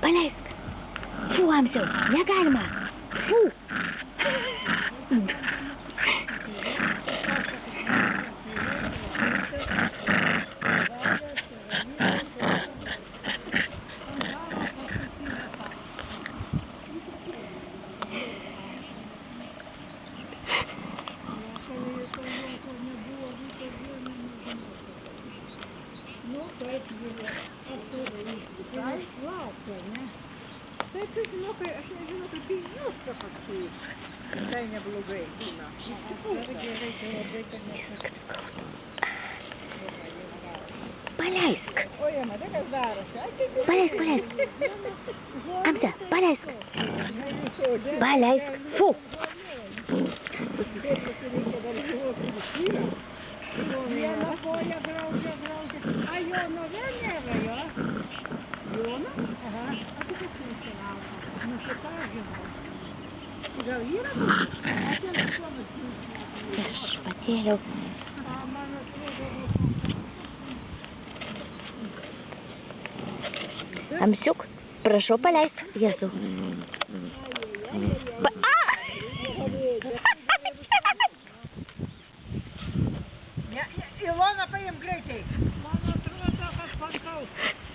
Paleisk! Fū, Amsiau, negalima! Fū! Tai tu žinokai, aš nežinau, kaip į jūs pasakai. Tai neblogai būna. Paleisk! Oi, matai, kas darosi? Paleisk, paleisk! Amsia, paleisk! Paleisk! Fū! Viena koja graužia. A Jono vėl nėra, jo? Jono? Aha. A tu kaip nusilaukia? Nu, šitą žinau. Gal yra mūsų? Viešpatėliau. Man atrodo, Amsiuk, prašau paleisk. Jėzau. Ilona, paim greitai. Man atrodo, kad pantaus.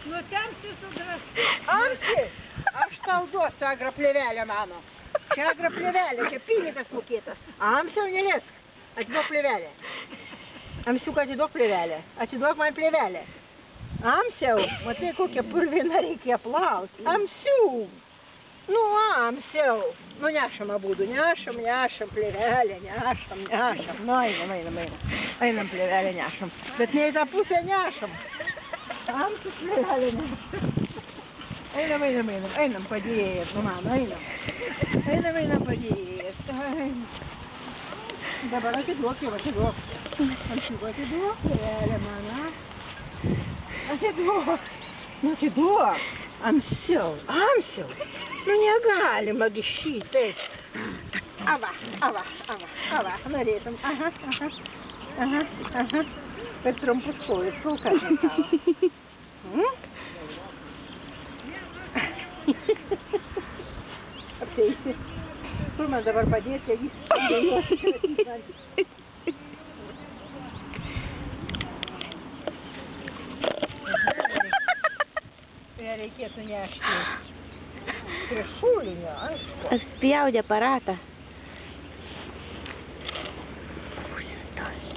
Nutemsi sudras. Amsi, aš tau duosiu agroplėvelę mano. Čia agroplėvelė, čia pinigas mokėtas. Amsiau, neliesk. Atiduok plėvelę. Amsiuk, atiduok plėvelę. Atiduok man plėvelę. Amsiau, matai, kokia purvina reikia plauti. Amsiuk. Nu, Amsiau. Nu, nešam abudu, nešam plėvelę, nešam. Nu, einam plėvelę nešam. Bet ne į tą pusę nešam. Amsiuk plėvelę nešam. Einam padėjęs, nu, mano, einam. Einam padėjęs. Dabar atiduok jau, atiduok. Amsiuk, atiduok plėvelę, mano. Atiduok. Nu, atiduok. Amsiau. Nu, negalima gi šitai. Ava. Norėtum. Aha. Per trumpus kojus, kol kas nekavo. Apteisi. Kur man dabar padėti, jeigu reikėtų nešti prie šulinio, aišku. Spjaudė aparatą.